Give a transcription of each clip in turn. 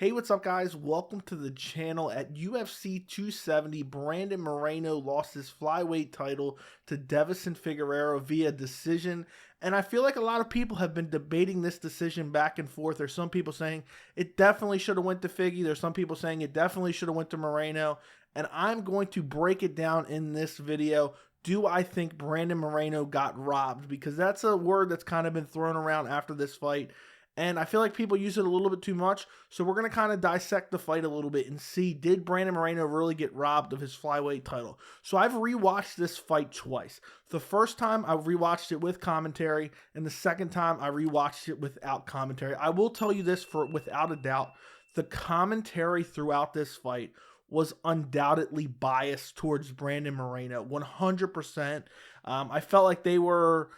Hey, what's up, guys? Welcome to the channel. At UFC 270, Brandon Moreno lost his flyweight title to Deiveson Figueiredo via decision. And I feel like a lot of people have been debating this decision back and forth. There's some people saying it definitely should have went to Figgy. There's some people saying it definitely should have went to Moreno. And I'm going to break it down in this video. Do I think Brandon Moreno got robbed? Because that's a word that's kind of been thrown around after this fight. And I feel like people use it a little bit too much. So we're going to kind of dissect the fight a little bit and see, did Brandon Moreno really get robbed of his flyweight title? So I've rewatched this fight twice. The first time I rewatched it with commentary, and the second time I rewatched it without commentary. I will tell you this without a doubt, the commentary throughout this fight was undoubtedly biased towards Brandon Moreno, 100%. I felt like they were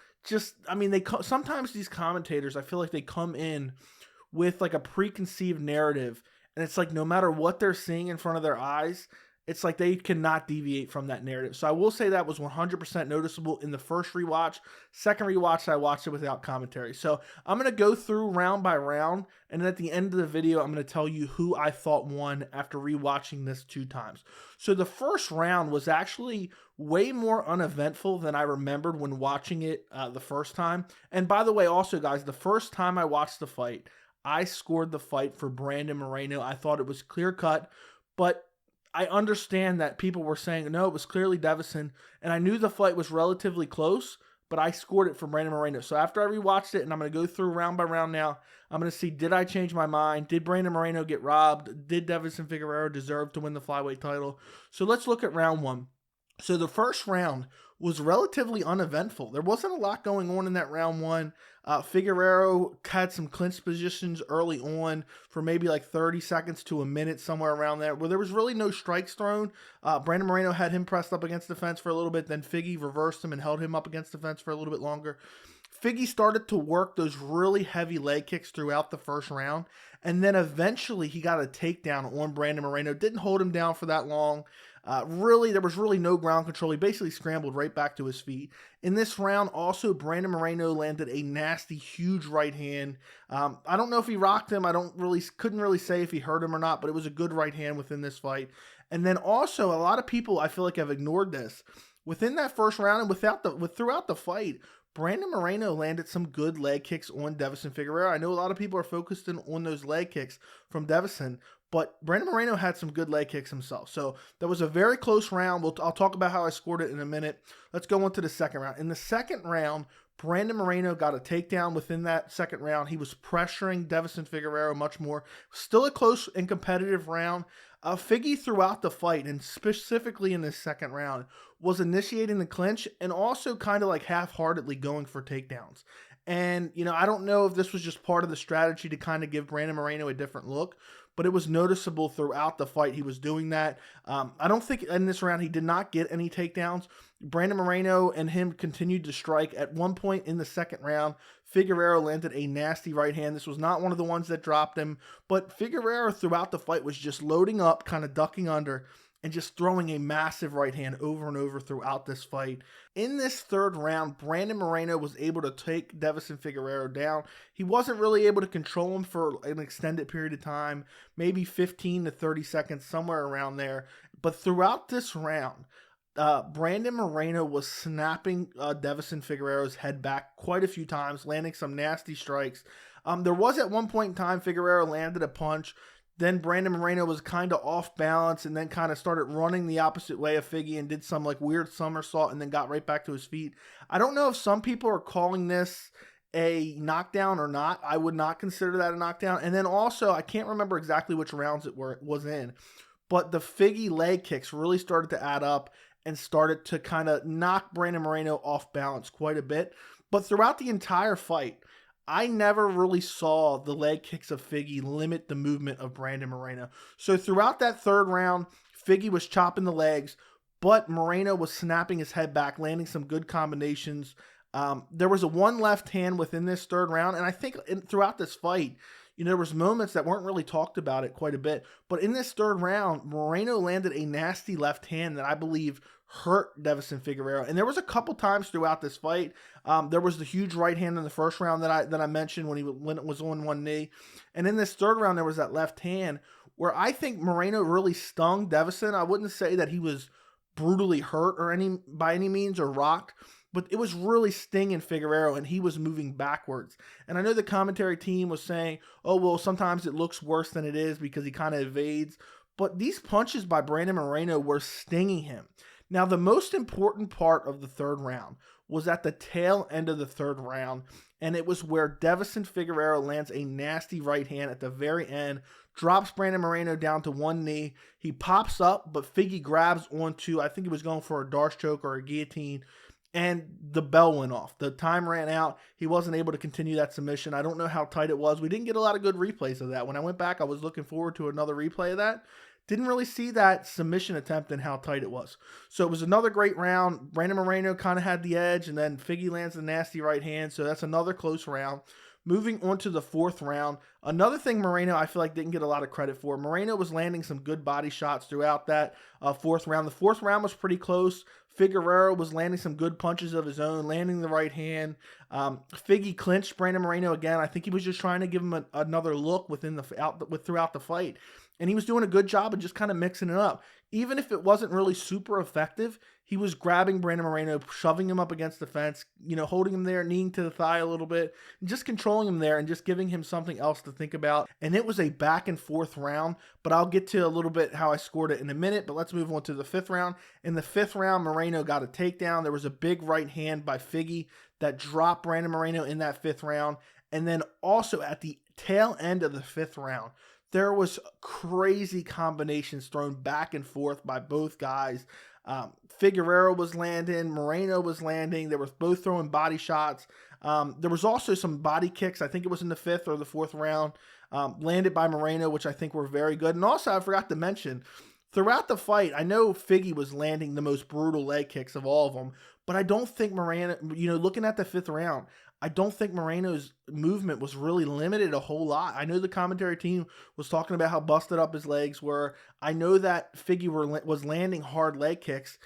sometimes these commentators, I feel like they come in with like a preconceived narrative, and it's like no matter what they're seeing in front of their eyes, it's like they cannot deviate from that narrative. So I will say that was 100% noticeable in the first rewatch. Second rewatch, I watched it without commentary. So I'm going to go through round by round, and then at the end of the video, I'm going to tell you who I thought won after rewatching this 2 times. So the first round was actually way more uneventful than I remembered when watching it the first time. And by the way, also, guys, the first time I watched the fight, I scored the fight for Brandon Moreno. I thought it was clear-cut, but I understand that people were saying, no, it was clearly Deiveson, and I knew the fight was relatively close, but I scored it for Brandon Moreno. So after I rewatched it, and I'm going to go through round by round now, I'm going to see, did I change my mind? Did Brandon Moreno get robbed? Did Deiveson Figueiredo deserve to win the flyweight title? So let's look at round 1. So the first round was relatively uneventful. There wasn't a lot going on in that round 1. Figueiredo had some clinch positions early on for maybe like 30 seconds to a minute, somewhere around there, where there was really no strikes thrown. Brandon Moreno had him pressed up against the fence for a little bit, then Figgy reversed him and held him up against the fence for a little bit longer. Figgy started to work those really heavy leg kicks throughout the first round, and then eventually he got a takedown on Brandon Moreno. Didn't hold him down for that long. There was really no ground control. He basically scrambled right back to his feet. In this round, also, Brandon Moreno landed a nasty, huge right hand. I don't know if he rocked him. Couldn't really say if he hurt him or not, but it was a good right hand within this fight. And then also, a lot of people, I feel like, have ignored this. Within that first round and throughout the fight, Brandon Moreno landed some good leg kicks on Deiveson Figueiredo. I know a lot of people are focused on those leg kicks from Deiveson, but Brandon Moreno had some good leg kicks himself. So that was a very close round. I'll talk about how I scored it in a minute. Let's go on to the second round. In the second round, Brandon Moreno got a takedown within that second round. He was pressuring Deiveson Figueiredo much more. Still a close and competitive round. Figgy throughout the fight, and specifically in this second round, was initiating the clinch and also kind of like half-heartedly going for takedowns. And, I don't know if this was just part of the strategy to kind of give Brandon Moreno a different look, but it was noticeable throughout the fight he was doing that. I don't think in this round he did not get any takedowns. Brandon Moreno and him continued to strike. At one point in the second round, Figueiredo landed a nasty right hand. This was not one of the ones that dropped him, but Figueiredo throughout the fight was just loading up, kind of ducking under, and just throwing a massive right hand over and over throughout this fight. In this third round, Brandon Moreno was able to take Deiveson Figueiredo down. He wasn't really able to control him for an extended period of time, maybe 15 to 30 seconds, somewhere around there. But throughout this round, Brandon Moreno was snapping Deiveson Figueiredo's head back quite a few times, landing some nasty strikes. There was at one point in time, Figueiredo landed a punch. Then Brandon Moreno was kind of off balance and then kind of started running the opposite way of Figgy and did some like weird somersault and then got right back to his feet. I don't know if some people are calling this a knockdown or not. I would not consider that a knockdown. And then also, I can't remember exactly which rounds it was in, but the Figgy leg kicks really started to add up and started to kind of knock Brandon Moreno off balance quite a bit. But throughout the entire fight, I never really saw the leg kicks of Figgy limit the movement of Brandon Moreno. So throughout that third round, Figgy was chopping the legs, but Moreno was snapping his head back, landing some good combinations. There was a one left hand within this third round, and I think throughout this fight, there was moments that weren't really talked about it quite a bit. But in this third round, Moreno landed a nasty left hand that I believe hurt Deiveson Figueiredo. And there was a couple times throughout this fight. There was the huge right hand in the first round that I mentioned when it was on one knee. And in this third round, there was that left hand where I think Moreno really stung Deiveson. I wouldn't say that he was brutally hurt by any means or rocked, but it was really stinging Figueiredo, and he was moving backwards. And I know the commentary team was saying, oh, well, sometimes it looks worse than it is because he kind of evades. But these punches by Brandon Moreno were stinging him. Now, the most important part of the third round was at the tail end of the third round, and it was where Deiveson Figueiredo lands a nasty right hand at the very end, drops Brandon Moreno down to one knee. He pops up, but Figgy grabs onto, I think he was going for a Darce choke or a guillotine, and the bell went off. The time ran out. He wasn't able to continue that submission. I don't know how tight it was. We didn't get a lot of good replays of that. When I went back, I was looking forward to another replay of that. Didn't really see that submission attempt and how tight it was. So it was another great round. Brandon Moreno kind of had the edge, and then Figgy lands the nasty right hand. So that's another close round. Moving on to the fourth round, another thing Moreno I feel like didn't get a lot of credit for. Moreno was landing some good body shots throughout that fourth round. The fourth round was pretty close. Figueiredo was landing some good punches of his own, landing the right hand. Figgy clinched Brandon Moreno again. I think he was just trying to give him another look throughout the fight. And he was doing a good job of just kind of mixing it up. Even if it wasn't really super effective, he was grabbing Brandon Moreno, shoving him up against the fence, holding him there, kneeing to the thigh a little bit, and just controlling him there and just giving him something else to think about. And it was a back and forth round, but I'll get to a little bit how I scored it in a minute. But let's move on to the fifth round. In the fifth round, Moreno got a takedown. There was a big right hand by Figgy that dropped Brandon Moreno in that fifth round. And then also at the tail end of the fifth round, there was crazy combinations thrown back and forth by both guys. Figueiredo was landing, Moreno was landing. They were both throwing body shots. There was also some body kicks. I think it was in the fifth or the fourth round, landed by Moreno, which I think were very good. And also, I forgot to mention, throughout the fight, I know Figgy was landing the most brutal leg kicks of all of them, but I don't think Moreno, looking at the fifth round, I don't think Moreno's movement was really limited a whole lot. I know the commentary team was talking about how busted up his legs were. I know that Figgy was landing hard leg kicks,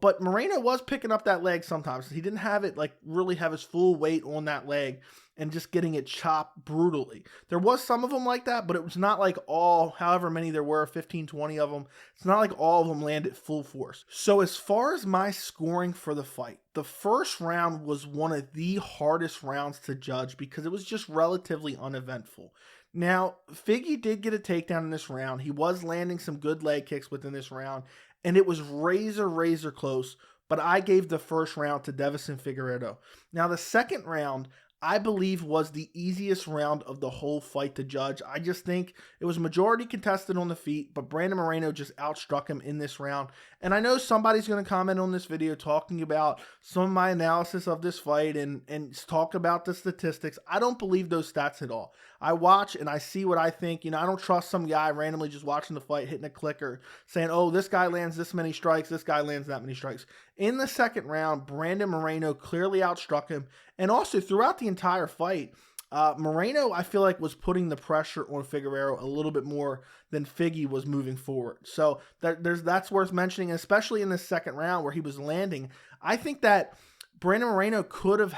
but Moreno was picking up that leg sometimes. He didn't have it really have his full weight on that leg and just getting it chopped brutally. There was some of them like that, but it was not like all, however many there were, 15, 20 of them. It's not like all of them landed full force. So as far as my scoring for the fight, the first round was one of the hardest rounds to judge because it was just relatively uneventful. Now, Figgy did get a takedown in this round. He was landing some good leg kicks within this round, and it was razor close, but I gave the first round to Deiveson Figueiredo. Now, the second round, I believe, was the easiest round of the whole fight to judge. I just think it was majority contested on the feet, but Brandon Moreno just outstruck him in this round. And I know somebody's going to comment on this video talking about some of my analysis of this fight and talk about the statistics. I don't believe those stats at all. I watch and I see what I think. I don't trust some guy randomly just watching the fight, hitting a clicker, saying, oh, this guy lands this many strikes, this guy lands that many strikes. In the second round, Brandon Moreno clearly outstruck him. And also throughout the entire fight, Moreno, I feel like, was putting the pressure on Figueiredo a little bit more than Figgy was moving forward. So that's worth mentioning, especially in the second round where he was landing. I think that Brandon Moreno could have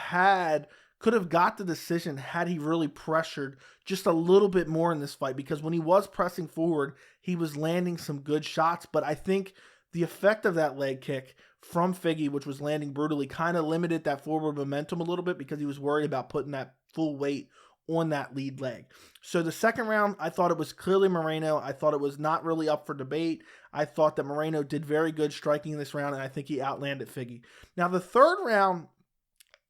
got the decision had he really pressured just a little bit more in this fight, because when he was pressing forward, he was landing some good shots. But I think the effect of that leg kick from Figgy, which was landing brutally, kind of limited that forward momentum a little bit because he was worried about putting that full weight on that lead leg. So the second round, I thought it was clearly Moreno. I thought it was not really up for debate. I thought that Moreno did very good striking this round, and I think he outlanded Figgy. Now, the third round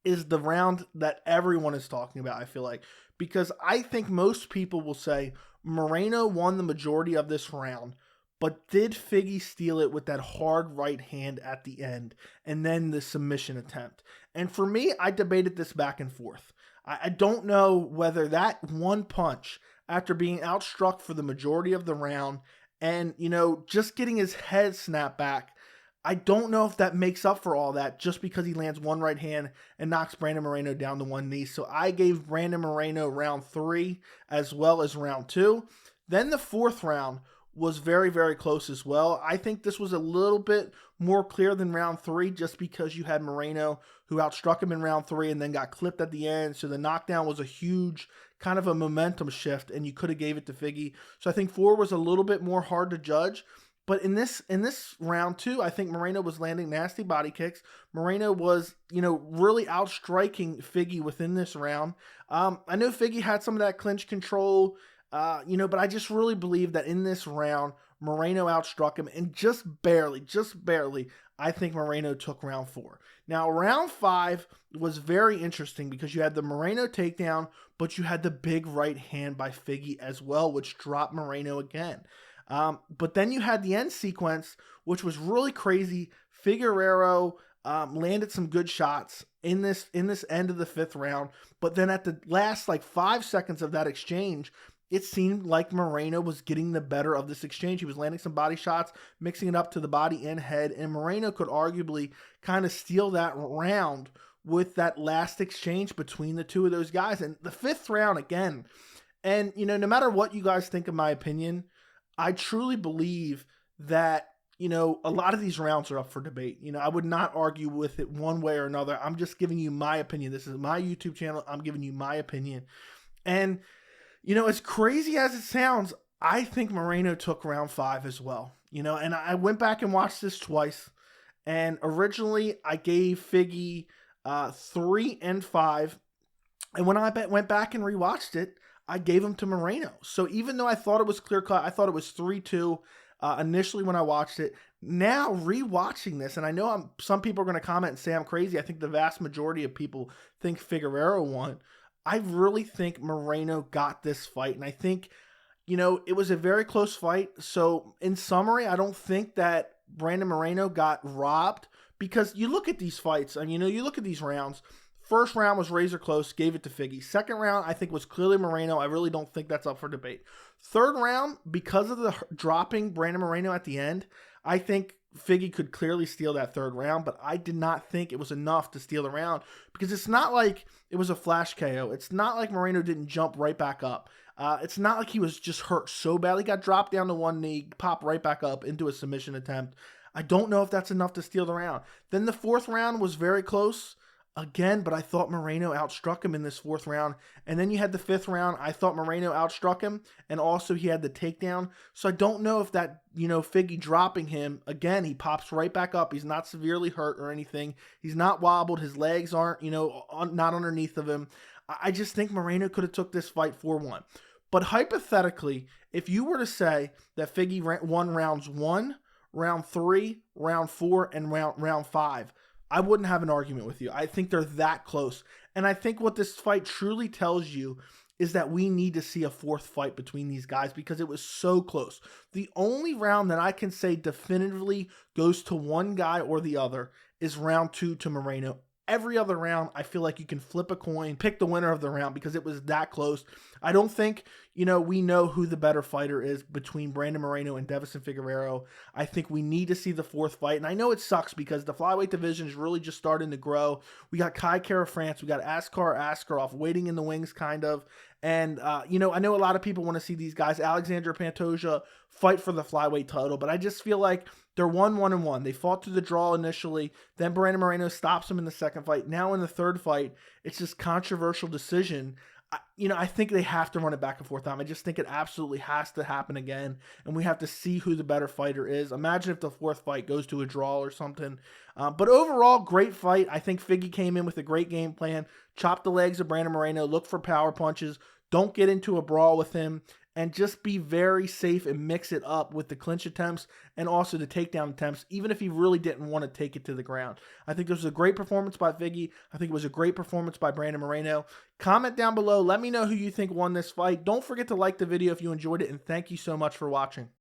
is the round that everyone is talking about, I feel like, because I think most people will say Moreno won the majority of this round, but did Figgy steal it with that hard right hand at the end and then the submission attempt? And for me, I debated this back and forth. I don't know whether that one punch, after being outstruck for the majority of the round and, just getting his head snapped back, I don't know if that makes up for all that just because he lands one right hand and knocks Brandon Moreno down to one knee. So I gave Brandon Moreno round 3 as well as round 2. Then the fourth round was very, very close as well. I think this was a little bit more clear than round 3 just because you had Moreno who outstruck him in round 3 and then got clipped at the end. So the knockdown was a huge kind of a momentum shift, and you could have gave it to Figgy. So I think 4 was a little bit more hard to judge. But in this round 2, I think Moreno was landing nasty body kicks. Moreno was, really outstriking Figgy within this round. I know Figgy had some of that clinch control, but I just really believe that in this round, Moreno outstruck him, and just barely, I think Moreno took round 4. Now, round 5 was very interesting because you had the Moreno takedown, but you had the big right hand by Figgy as well, which dropped Moreno again. But then you had the end sequence, which was really crazy. Figueiredo landed some good shots in this end of the 5th round, but then at the last 5 seconds of that exchange, it seemed like Moreno was getting the better of this exchange. He was landing some body shots, mixing it up to the body and head, and Moreno could arguably kind of steal that round with that last exchange between the two of those guys. And the 5th round again, and no matter what you guys think of my opinion, I truly believe that, a lot of these rounds are up for debate. I would not argue with it one way or another. I'm just giving you my opinion. This is my YouTube channel. I'm giving you my opinion. And, as crazy as it sounds, I think Moreno took round 5 as well. And I went back and watched this twice. And originally I gave Figgy 3 and 5. And when I went back and rewatched it, I gave him to Moreno. So even though I thought it was clear cut, I thought it was 3-2 initially when I watched it. Now rewatching this, and I know some people are going to comment and say I'm crazy. I think the vast majority of people think Figueiredo won. I really think Moreno got this fight, and I think, it was a very close fight. So in summary, I don't think that Brandon Moreno got robbed, because you look at these fights and, you look at these rounds. First round was razor close, gave it to Figgy. Second round, I think, was clearly Moreno. I really don't think that's up for debate. Third round, because of the dropping Brandon Moreno at the end, I think Figgy could clearly steal that third round, but I did not think it was enough to steal the round, because it's not like it was a flash KO. It's not like Moreno didn't jump right back up. It's not like he was just hurt so badly. He got dropped down to one knee, popped right back up into a submission attempt. I don't know if that's enough to steal the round. Then the 4th round was very close. Again, but I thought Moreno outstruck him in this 4th round. And then you had the 5th round. I thought Moreno outstruck him, and also he had the takedown. So I don't know if that, Figgy dropping him, again, he pops right back up. He's not severely hurt or anything. He's not wobbled. His legs aren't, not underneath of him. I just think Moreno could have took this fight 4-1. But hypothetically, if you were to say that Figgy won rounds 1, round 3, round 4, and round 5, I wouldn't have an argument with you. I think they're that close. And I think what this fight truly tells you is that we need to see a 4th fight between these guys, because it was so close. The only round that I can say definitively goes to one guy or the other is round 2 to Moreno. Every other round, I feel like you can flip a coin, pick the winner of the round, because it was that close. I don't think, we know who the better fighter is between Brandon Moreno and Deiveson Figueiredo. I think we need to see the 4th fight. And I know it sucks because the flyweight division is really just starting to grow. We got Kai Kara France. We got Askar Askarov waiting in the wings, kind of. And, I know a lot of people want to see these guys, Alexander Pantoja, fight for the flyweight title. But I just feel like they're 1-1-1. They fought to the draw initially. Then Brandon Moreno stops him in the 2nd fight. Now in the 3rd fight, it's this controversial decision. I think they have to run it back and forth time. I just think it absolutely has to happen again, and we have to see who the better fighter is. Imagine if the 4th fight goes to a draw or something. But overall, great fight. I think Figgy came in with a great game plan. Chopped the legs of Brandon Moreno. Look for power punches. Don't get into a brawl with him. And just be very safe and mix it up with the clinch attempts and also the takedown attempts, even if he really didn't want to take it to the ground. I think this was a great performance by Figgy. I think it was a great performance by Brandon Moreno. Comment down below. Let me know who you think won this fight. Don't forget to like the video if you enjoyed it, and thank you so much for watching.